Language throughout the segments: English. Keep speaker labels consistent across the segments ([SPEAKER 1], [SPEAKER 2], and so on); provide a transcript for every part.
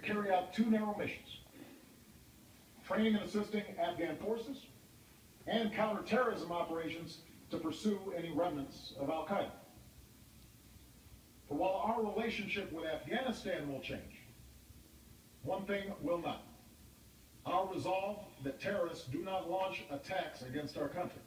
[SPEAKER 1] carry out two narrow missions: training and assisting Afghan forces, and counterterrorism operations to pursue any remnants of al-Qaeda. But while our relationship with Afghanistan will change, one thing will not: our resolve that terrorists do not launch attacks against our country.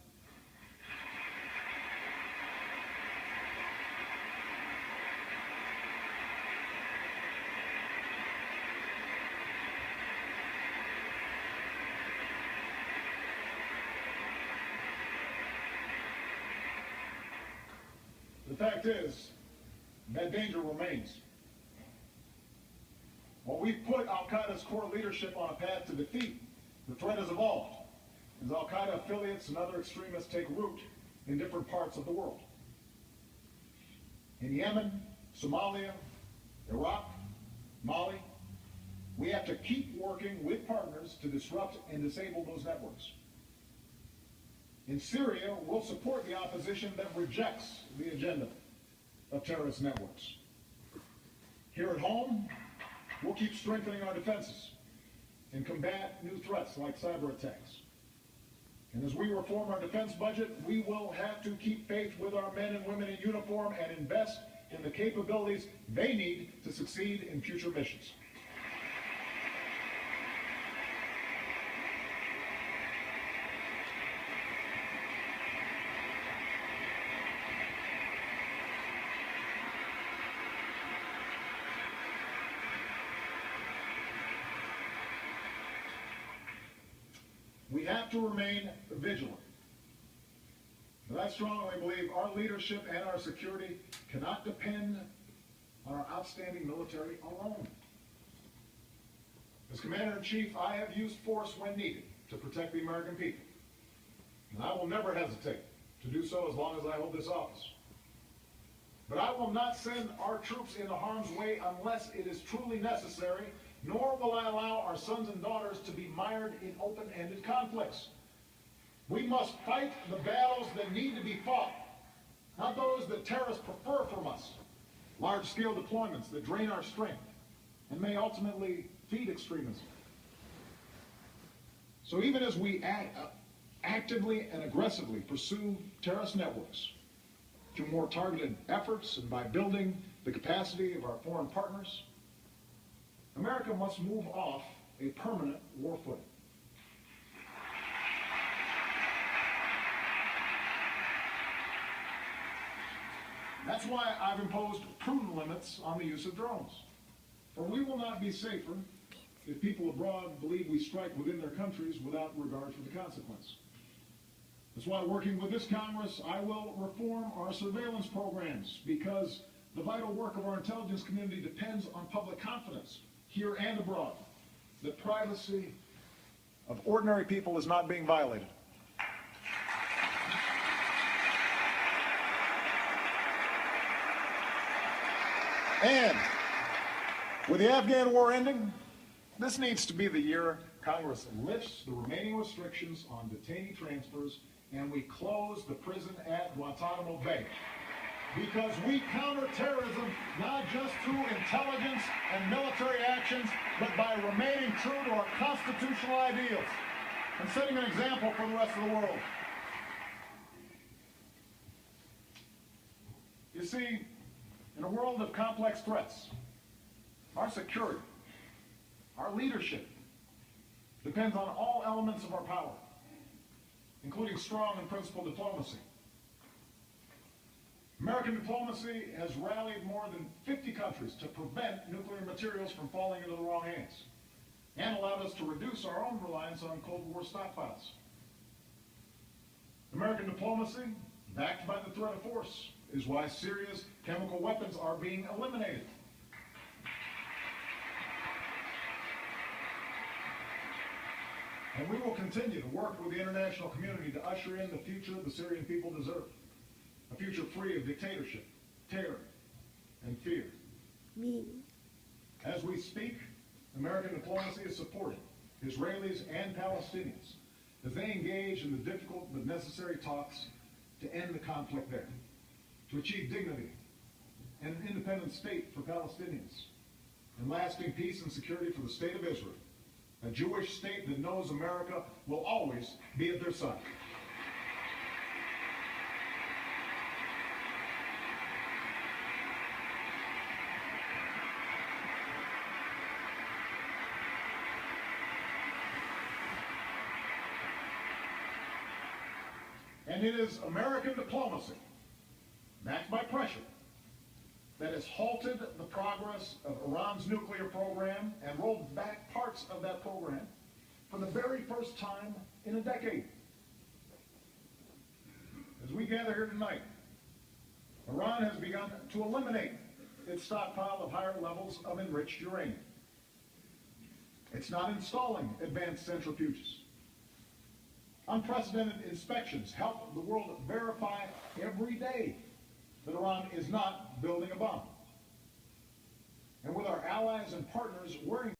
[SPEAKER 1] The fact is, that danger remains. While we've put al-Qaeda's core leadership on a path to defeat, the threat has evolved as al-Qaeda affiliates and other extremists take root in different parts of the world. In Yemen, Somalia, Iraq, Mali, we have to keep working with partners to disrupt and disable those networks. In Syria, we'll support the opposition that rejects the agenda of terrorist networks. Here at home, we'll keep strengthening our defenses and combat new threats like cyber attacks. And as we reform our defense budget, we will have to keep faith with our men and women in uniform and invest in the capabilities they need to succeed in future missions. We have to remain vigilant. But I strongly believe our leadership and our security cannot depend on our outstanding military alone. As Commander-in-Chief, I have used force when needed to protect the American people. And I will never hesitate to do so as long as I hold this office. But I will not send our troops into harm's way unless it is truly necessary, nor will I allow our sons and daughters to be mired in open-ended conflicts. We must fight the battles that need to be fought, not those that terrorists prefer from us. Large-scale deployments that drain our strength and may ultimately feed extremism. So even as we actively and aggressively pursue terrorist networks through more targeted efforts and by building the capacity of our foreign partners, America must move off a permanent war footing. That's why I've imposed prudent limits on the use of drones. For we will not be safer if people abroad believe we strike within their countries without regard for the consequence. That's why, working with this Congress, I will reform our surveillance programs, because the vital work of our intelligence community depends on public confidence, here and abroad, the privacy of ordinary people is not being violated. And with the Afghan war ending, this needs to be the year Congress lifts the remaining restrictions on detainee transfers and we close the prison at Guantanamo Bay. Because we counter terrorism not just through intelligence and military actions, but by remaining true to our constitutional ideals and setting an example for the rest of the world. You see, in a world of complex threats, our security, our leadership, depends on all elements of our power, including strong and principled diplomacy. American diplomacy has rallied more than 50 countries to prevent nuclear materials from falling into the wrong hands, and allowed us to reduce our own reliance on Cold War stockpiles. American diplomacy, backed by the threat of force, is why Syria's chemical weapons are being eliminated. And we will continue to work with the international community to usher in the future the Syrian people deserve. A future free of dictatorship, terror, and fear. As we speak, American diplomacy is supporting Israelis and Palestinians as they engage in the difficult but necessary talks to end the conflict there, to achieve dignity and an independent state for Palestinians, and lasting peace and security for the state of Israel, a Jewish state that knows America will always be at their side. And it is American diplomacy, backed by pressure, that has halted the progress of Iran's nuclear program and rolled back parts of that program for the very first time in a decade. As we gather here tonight, Iran has begun to eliminate its stockpile of higher levels of enriched uranium. It's not installing advanced centrifuges. Unprecedented inspections help the world verify every day that Iran is not building a bomb. And with our allies and partners worrying